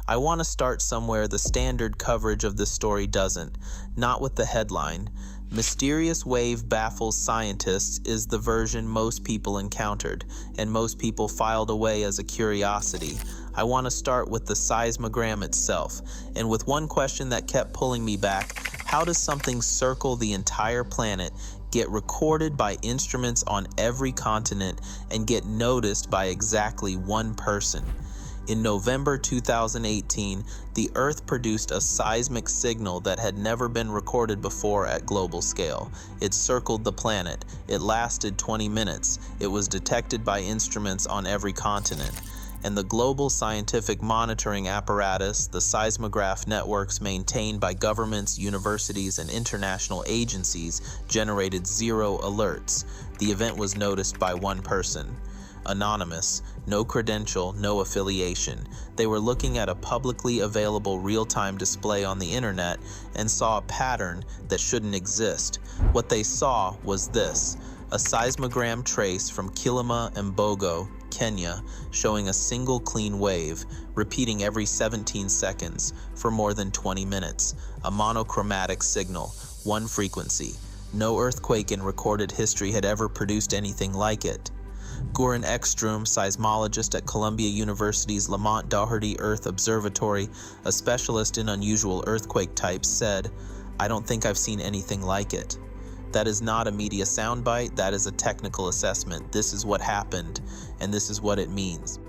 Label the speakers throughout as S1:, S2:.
S1: I want to start somewhere the standard coverage of this story doesn't, not with the headline. Mysterious wave baffles scientists is the version most people encountered, and most people filed away as a curiosity. I want to start with the seismogram itself, and with one question that kept pulling me back: how does something circle the entire planet, get recorded by instruments on every continent, and get noticed by exactly one person? In November 2018, the Earth produced a seismic signal that had never been recorded before at global scale. It circled the planet. It lasted 20 minutes. It was detected by instruments on every continent. And the global scientific monitoring apparatus, the seismograph networks maintained by governments, universities, and international agencies, generated 0 alerts. The event was noticed by one person. Anonymous, no credential, no affiliation. They were looking at a publicly available real-time display on the internet and saw a pattern that shouldn't exist. What they saw was this: a seismogram trace from Kilauea and Bogo, Kenya, showing a single clean wave, repeating every 17 seconds for more than 20 minutes. A monochromatic signal, one frequency. No earthquake in recorded history had ever produced anything like it. Göran Ekström, seismologist at Columbia University's Lamont Doherty Earth Observatory, a specialist in unusual earthquake types, said, "I don't think I've seen anything like it." That is not a media soundbite, that is a technical assessment. This is what happened, and this is what it means.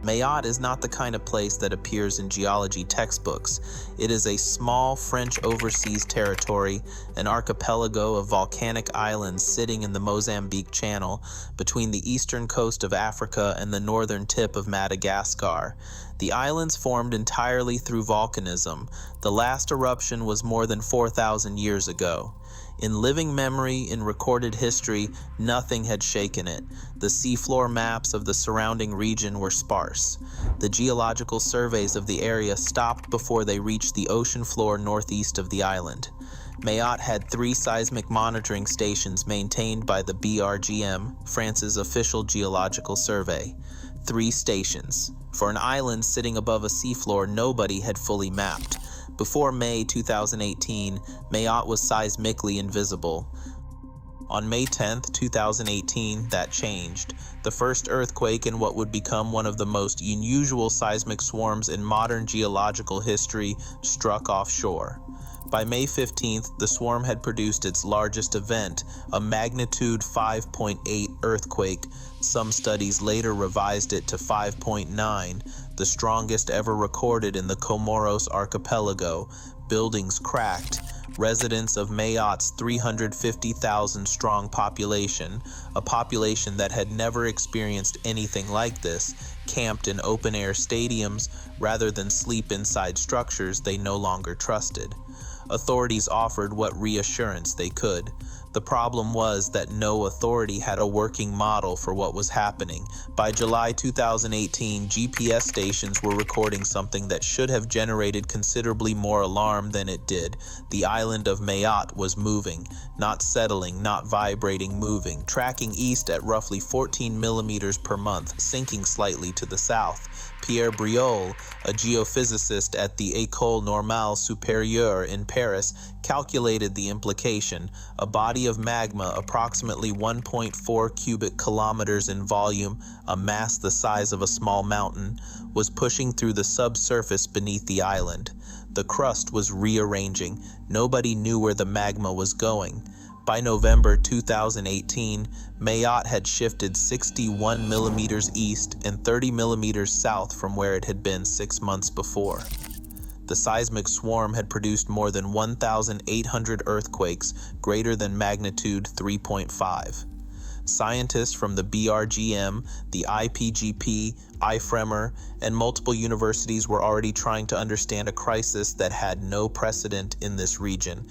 S1: Mayotte is not the kind of place that appears in geology textbooks. It is a small French overseas territory, an archipelago of volcanic islands sitting in the Mozambique Channel between the eastern coast of Africa and the northern tip of Madagascar. The islands formed entirely through volcanism. The last eruption was more than 4,000 years ago. In living memory, in recorded history, nothing had shaken it. The seafloor maps of the surrounding region were sparse. The geological surveys of the area stopped before they reached the ocean floor northeast of the island. Mayotte had 3 seismic monitoring stations maintained by the BRGM, France's official geological survey. 3 stations. For an island sitting above a seafloor nobody had fully mapped. Before May 2018, Mayotte was seismically invisible. On May 10, 2018, that changed. The first earthquake in what would become one of the most unusual seismic swarms in modern geological history struck offshore. By May 15th, the swarm had produced its largest event, a magnitude 5.8 earthquake. Some studies later revised it to 5.9, the strongest ever recorded in the Comoros archipelago. Buildings cracked. Residents of Mayotte's 350,000-strong population, a population that had never experienced anything like this, camped in open-air stadiums rather than sleep inside structures they no longer trusted. Authorities offered what reassurance they could. The problem was that no authority had a working model for what was happening. By July 2018, GPS stations were recording something that should have generated considerably more alarm than it did. The island of Mayotte was moving, not settling, not vibrating, moving, tracking east at roughly 14 millimeters per month, sinking slightly to the south. Pierre Briol, a geophysicist at the École Normale Supérieure in Paris, calculated the implication. A body of magma approximately 1.4 cubic kilometers in volume, a mass the size of a small mountain, was pushing through the subsurface beneath the island. The crust was rearranging. Nobody knew where the magma was going. By November 2018, Mayotte had shifted 61 millimeters east and 30 millimeters south from where it had been 6 months before. The seismic swarm had produced more than 1,800 earthquakes greater than magnitude 3.5. Scientists from the BRGM, the IPGP, IFREMER, and multiple universities were already trying to understand a crisis that had no precedent in this region.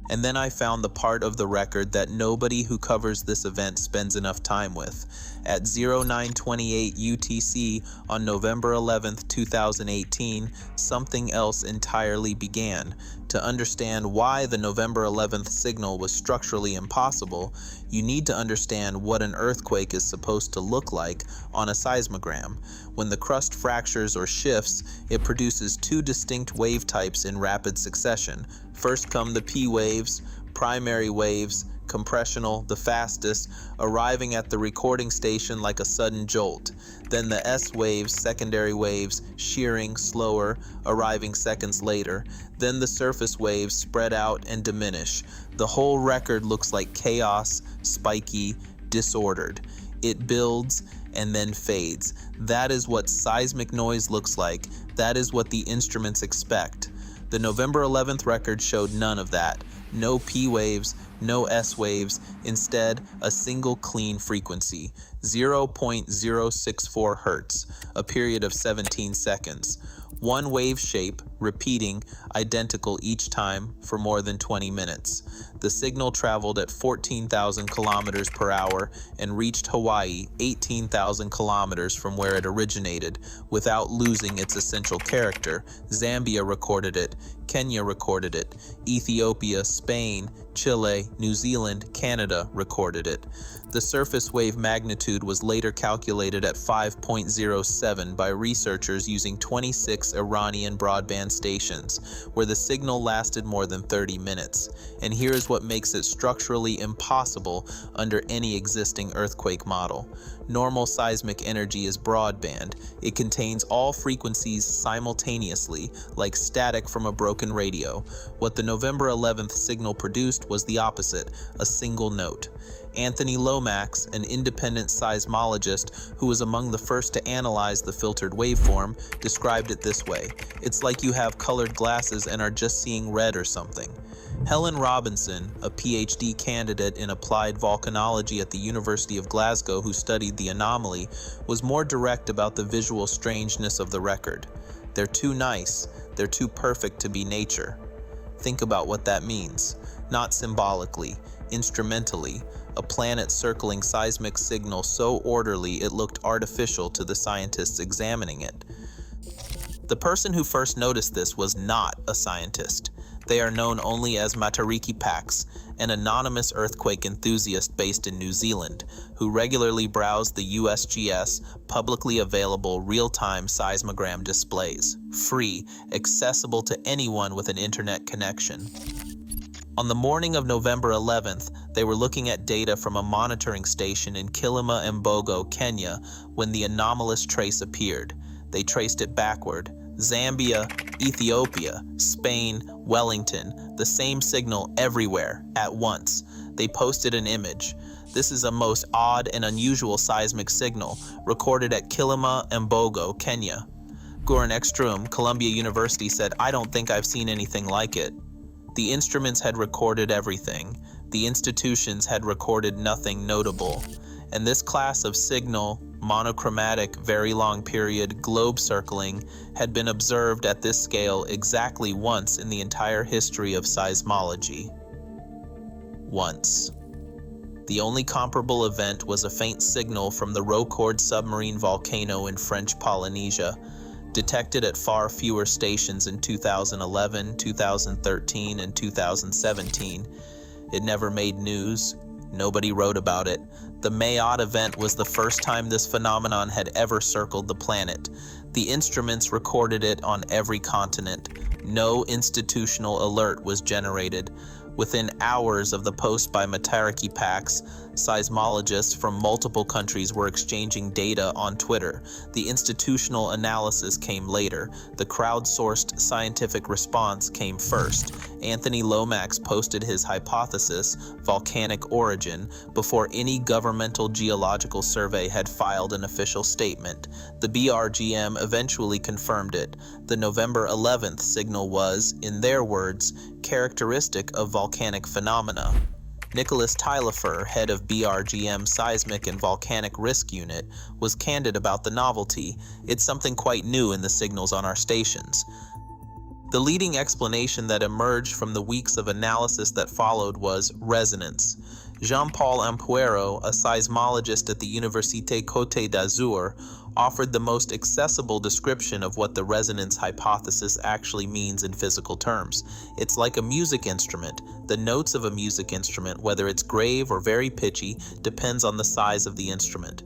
S1: And then I found the part of the record that nobody who covers this event spends enough time with. At 0928 UTC on November 11, 2018, something else entirely began. To understand why the November 11th signal was structurally impossible, you need to understand what an earthquake is supposed to look like on a seismogram. When the crust fractures or shifts, it produces two distinct wave types in rapid succession. First come the P waves, primary waves, compressional, the fastest, arriving at the recording station like a sudden jolt. Then the S waves, secondary waves, shearing, slower, arriving seconds later. Then the surface waves spread out and diminish. The whole record looks like chaos, spiky, disordered. It builds and then fades. That is what seismic noise looks like. That is what the instruments expect. The November 11th record showed none of that. No P waves, no S waves, instead a single clean frequency, 0.064 Hertz, a period of 17 seconds. One wave shape, repeating, identical each time for more than 20 minutes. The signal traveled at 14,000 kilometers per hour and reached Hawaii 18,000 kilometers from where it originated without losing its essential character. Zambia recorded it, Kenya recorded it, Ethiopia, Spain, Chile, New Zealand, Canada recorded it. The surface wave magnitude was later calculated at 5.07 by researchers using 26 Iranian broadband stations, where the signal lasted more than 30 minutes. And here is what makes it structurally impossible under any existing earthquake model. Normal seismic energy is broadband. It contains all frequencies simultaneously, like static from a broken radio. What the November 11th signal produced was the opposite, a single note. Anthony Lomax, an independent seismologist who was among the first to analyze the filtered waveform, described it this way: "It's like you have colored glasses and are just seeing red or something." Helen Robinson, a PhD candidate in applied volcanology at the University of Glasgow who studied the anomaly, was more direct about the visual strangeness of the record. "They're too nice, they're too perfect to be nature." Think about what that means. Not symbolically, instrumentally, a planet circling seismic signal so orderly it looked artificial to the scientists examining it. The person who first noticed this was not a scientist. They are known only as Matariki Pax, an anonymous earthquake enthusiast based in New Zealand, who regularly browsed the USGS publicly available real-time seismogram displays, free, accessible to anyone with an internet connection. On the morning of November 11th, they were looking at data from a monitoring station in Kilauea, Kenya, when the anomalous trace appeared. They traced it backward. Zambia, Ethiopia, Spain, Wellington, the same signal everywhere, at once. They posted an image. This is a most odd and unusual seismic signal, recorded at Kilauea, Kenya. Goran Ekstrom, Columbia University, said, "I don't think I've seen anything like it." The instruments had recorded everything. The institutions had recorded nothing notable. And this class of signal, monochromatic, very long period, globe circling, had been observed at this scale exactly once in the entire history of seismology. Once. The only comparable event was a faint signal from the Rocord submarine volcano in French Polynesia, detected at far fewer stations in 2011, 2013, and 2017. It never made news. Nobody wrote about it. The Mayotte event was the first time this phenomenon had ever circled the planet. The instruments recorded it on every continent. No institutional alert was generated. Within hours of the post by Matariki Pax, seismologists from multiple countries were exchanging data on Twitter. The institutional analysis came later. The crowdsourced scientific response came first. Anthony Lomax posted his hypothesis, volcanic origin, before any governmental geological survey had filed an official statement. The BRGM eventually confirmed it. The November 11th signal was, in their words, characteristic of volcanic phenomena. Nicholas Tylefer, head of BRGM Seismic and Volcanic Risk Unit, was candid about the novelty. "It's something quite new in the signals on our stations." The leading explanation that emerged from the weeks of analysis that followed was resonance. Jean-Paul Ampuero, a seismologist at the Université Côte d'Azur, offered the most accessible description of what the resonance hypothesis actually means in physical terms. It's like a music instrument. The notes of a music instrument, whether it's grave or very pitchy, depends on the size of the instrument.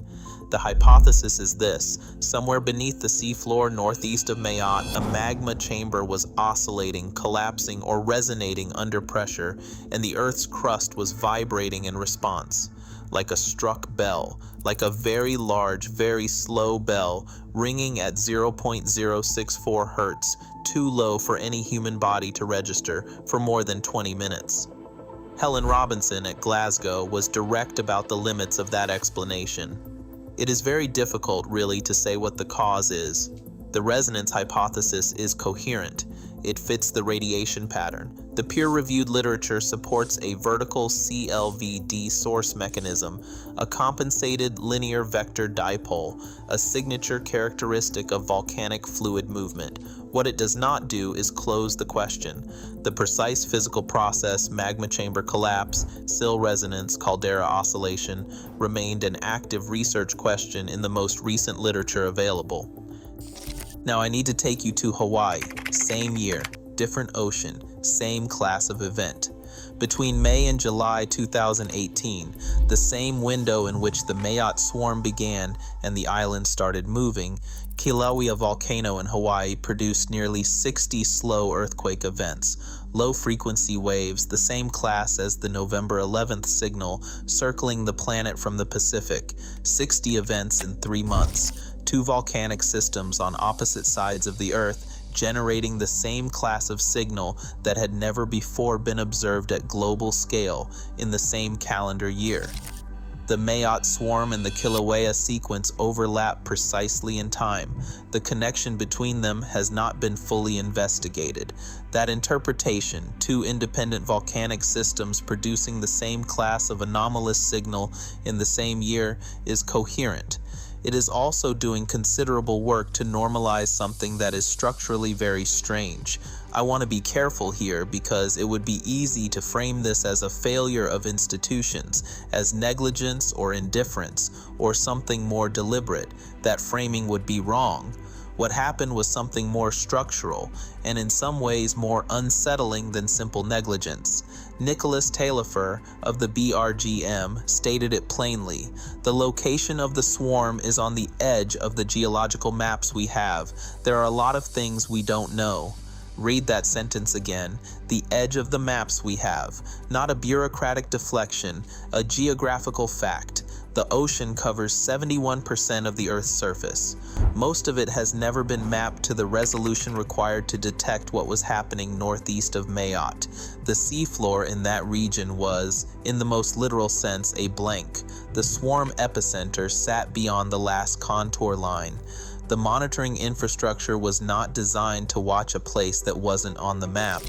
S1: The hypothesis is this: somewhere beneath the seafloor northeast of Mayotte, a magma chamber was oscillating, collapsing, or resonating under pressure, and the Earth's crust was vibrating in response. Like a struck bell, like a very large, very slow bell, ringing at 0.064 hertz, too low for any human body to register for more than 20 minutes. Helen Robinson at Glasgow was direct about the limits of that explanation. It is very difficult, really, to say what the cause is. The resonance hypothesis is coherent. It fits the radiation pattern. The peer-reviewed literature supports a vertical CLVD source mechanism, a compensated linear vector dipole, a signature characteristic of volcanic fluid movement. What it does not do is close the question. The precise physical process, magma chamber collapse, sill resonance, caldera oscillation, remained an active research question in the most recent literature available. Now I need to take you to Hawaii. Same year, different ocean, same class of event. Between May and July 2018, the same window in which the Mayotte swarm began and the island started moving, Kilauea volcano in Hawaii produced nearly 60 slow earthquake events, low-frequency waves, the same class as the November 11th signal, circling the planet from the Pacific, 60 events in 3 months, 2 volcanic systems on opposite sides of the Earth, generating the same class of signal that had never before been observed at global scale in the same calendar year. The Mayotte swarm and the Kilauea sequence overlap precisely in time. The connection between them has not been fully investigated. That interpretation, 2 independent volcanic systems producing the same class of anomalous signal in the same year, is coherent. It is also doing considerable work to normalize something that is structurally very strange. I want to be careful here because it would be easy to frame this as a failure of institutions, as negligence or indifference, or something more deliberate. That framing would be wrong. What happened was something more structural, and in some ways more unsettling than simple negligence. Nicholas Taillefer of the BRGM stated it plainly: the location of the swarm is on the edge of the geological maps we have. There are a lot of things we don't know. Read that sentence again. The edge of the maps we have. Not a bureaucratic deflection, a geographical fact. The ocean covers 71% of the Earth's surface. Most of it has never been mapped to the resolution required to detect what was happening northeast of Mayotte. The seafloor in that region was, in the most literal sense, a blank. The swarm epicenter sat beyond the last contour line. The monitoring infrastructure was not designed to watch a place that wasn't on the map.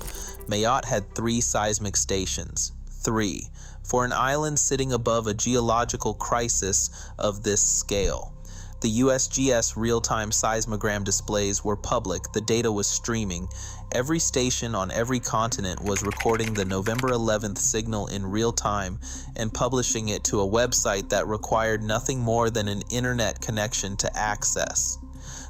S1: Mayotte had 3 seismic stations. 3. For an island sitting above a geological crisis of this scale. The USGS real-time seismogram displays were public. The data was streaming. Every station on every continent was recording the November 11th signal in real time and publishing it to a website that required nothing more than an internet connection to access.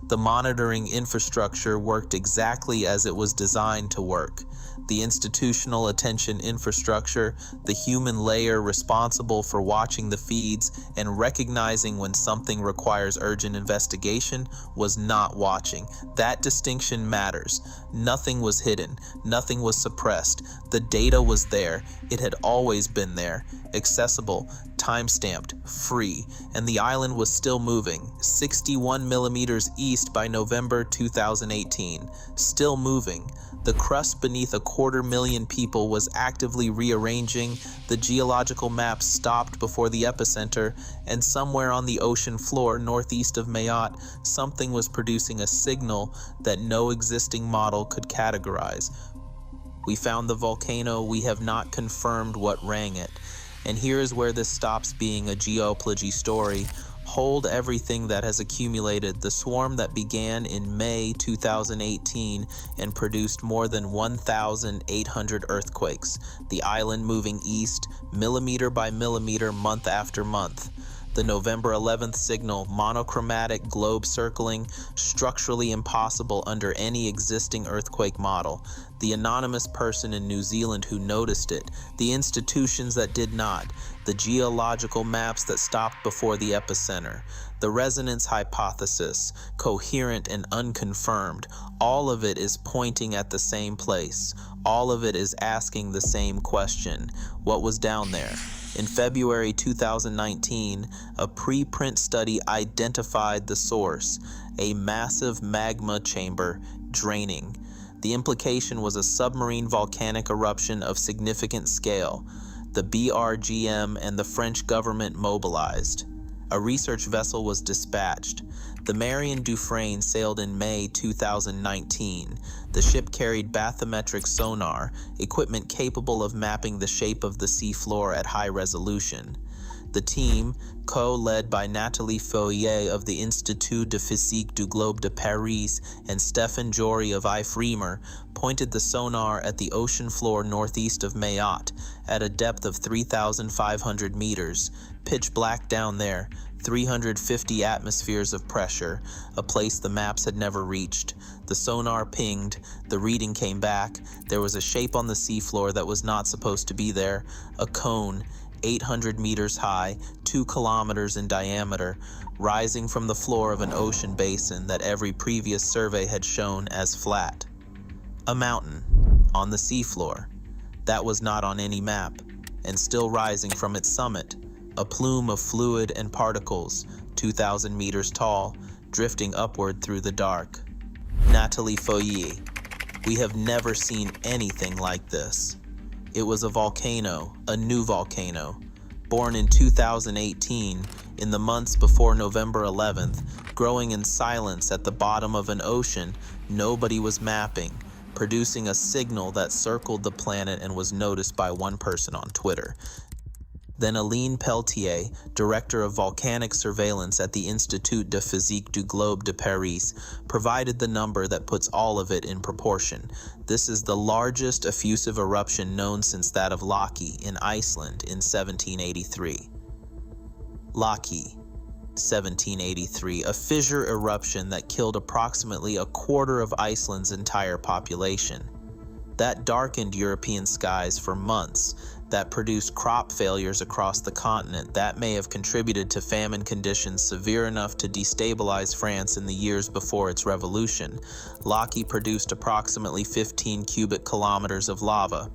S1: The monitoring infrastructure worked exactly as it was designed to work. The institutional attention infrastructure, the human layer responsible for watching the feeds and recognizing when something requires urgent investigation, was not watching. That distinction matters. Nothing was hidden. Nothing was suppressed. The data was there. It had always been there. Accessible, time-stamped, free, and the island was still moving, 61 millimeters east by November 2018. Still moving. The crust beneath 250,000 people was actively rearranging, the geological map stopped before the epicenter, and somewhere on the ocean floor northeast of Mayotte, something was producing a signal that no existing model could categorize. We found the volcano, we have not confirmed what rang it. And here is where this stops being a geoplogy story. Hold everything that has accumulated. The swarm that began in May 2018 and produced more than 1,800 earthquakes. The island moving east, millimeter by millimeter, month after month. The November 11th signal, monochromatic, globe circling, structurally impossible under any existing earthquake model. The anonymous person in New Zealand who noticed it, the institutions that did not, the geological maps that stopped before the epicenter, the resonance hypothesis, coherent and unconfirmed, all of it is pointing at the same place. All of it is asking the same question: what was down there? In February 2019, a preprint study identified the source, a massive magma chamber draining. The implication was a submarine volcanic eruption of significant scale. The BRGM and the French government mobilized. A research vessel was dispatched. The Marion Dufresne sailed in May 2019. The ship carried bathymetric sonar, equipment capable of mapping the shape of the seafloor at high resolution. The team, co-led by Nathalie Feuillet of the Institut de Physique du Globe de Paris and Stefan Jory of IFREMER, pointed the sonar at the ocean floor northeast of Mayotte at a depth of 3,500 meters, pitch black down there, 350 atmospheres of pressure, a place the maps had never reached. The sonar pinged, the reading came back, there was a shape on the seafloor that was not supposed to be there, a cone, 800 meters high, 2 kilometers in diameter, rising from the floor of an ocean basin that every previous survey had shown as flat. A mountain, on the seafloor, that was not on any map, and still rising from its summit, a plume of fluid and particles, 2,000 meters tall, drifting upward through the dark. Nathalie Feuillet: we have never seen anything like this. It was a volcano, a new volcano, born in 2018, in the months before November 11th, growing in silence at the bottom of an ocean nobody was mapping, producing a signal that circled the planet and was noticed by one person on Twitter. Then Aline Pelletier, director of volcanic surveillance at the Institut de Physique du Globe de Paris, provided the number that puts all of it in proportion. This is the largest effusive eruption known since that of Laki in Iceland in 1783. Laki, 1783, a fissure eruption that killed approximately a quarter of Iceland's entire population. That darkened European skies for months, that produced crop failures across the continent that may have contributed to famine conditions severe enough to destabilize France in the years before its revolution. Laki produced approximately 15 cubic kilometers of lava.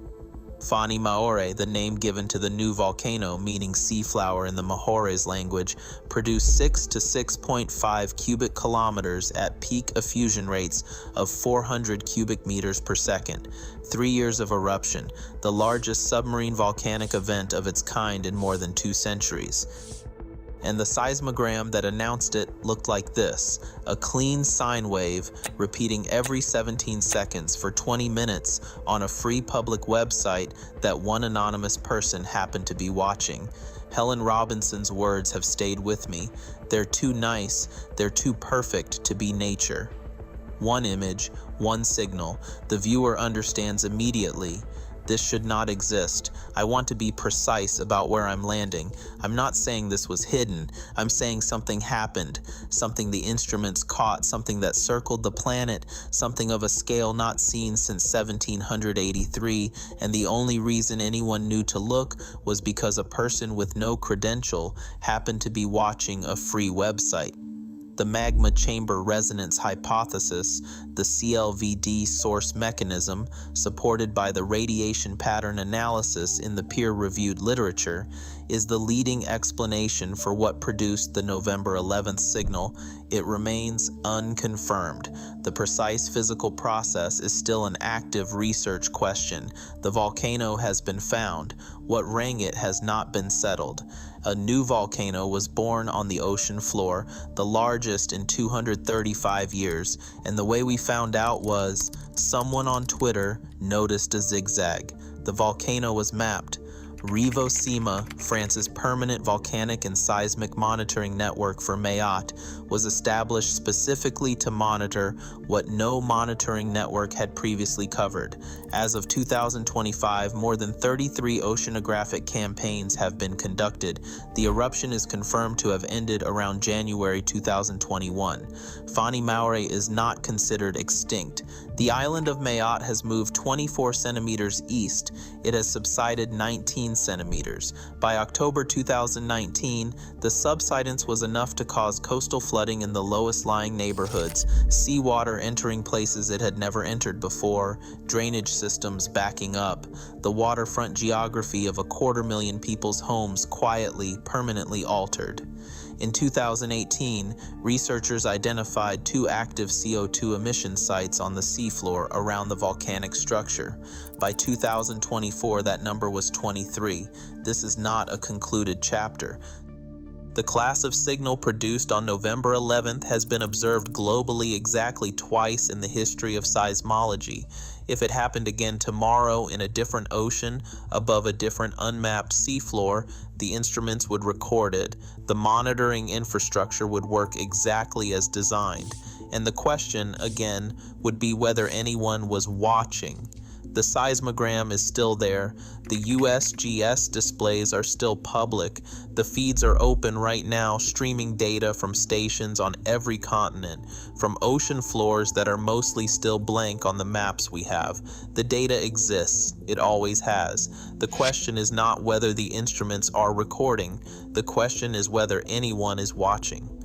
S1: Fani Maoré, the name given to the new volcano, meaning sea flower in the Mahore's language, produced 6 to 6.5 cubic kilometers at peak effusion rates of 400 cubic meters per second. 3 years of eruption, the largest submarine volcanic event of its kind in more than 2 centuries. And the seismogram that announced it looked like this, a clean sine wave repeating every 17 seconds for 20 minutes on a free public website that one anonymous person happened to be watching. Helen Robinson's words have stayed with me. They're too nice, they're too perfect to be nature. One image, one signal, the viewer understands immediately. This should not exist. I want to be precise about where I'm landing. I'm not saying this was hidden. I'm saying something happened, something the instruments caught, something that circled the planet, something of a scale not seen since 1783, and the only reason anyone knew to look was because a person with no credential happened to be watching a free website. The magma chamber resonance hypothesis, the CLVD source mechanism, supported by the radiation pattern analysis in the peer-reviewed literature, is the leading explanation for what produced the November 11th signal. It remains unconfirmed. The precise physical process is still an active research question. The volcano has been found. What rang it has not been settled. A new volcano was born on the ocean floor, the largest in 235 years, and the way we found out was someone on Twitter noticed a zigzag. The volcano was mapped. REVO-SEMA, France's permanent volcanic and seismic monitoring network for Mayotte, was established specifically to monitor what no monitoring network had previously covered. As of 2025, more than 33 oceanographic campaigns have been conducted. The eruption is confirmed to have ended around January 2021. Fani Maoré is not considered extinct. The island of Mayotte has moved 24 centimeters east. It has subsided 19 centimeters. By October 2019, the subsidence was enough to cause coastal flooding in the lowest lying neighborhoods, seawater entering places it had never entered before, drainage systems backing up, the waterfront geography of 250,000 people's homes quietly, permanently altered. In 2018, researchers identified 2 active CO2 emission sites on the seafloor around the volcanic structure. By 2024, that number was 23. This is not a concluded chapter. The class of signal produced on November 11th has been observed globally exactly twice in the history of seismology. If it happened again tomorrow in a different ocean, above a different unmapped seafloor, the instruments would record it. The monitoring infrastructure would work exactly as designed. And the question, again, would be whether anyone was watching. The seismogram is still there. The USGS displays are still public. The feeds are open right now, streaming data from stations on every continent, from ocean floors that are mostly still blank on the maps we have. The data exists. It always has. The question is not whether the instruments are recording. The question is whether anyone is watching.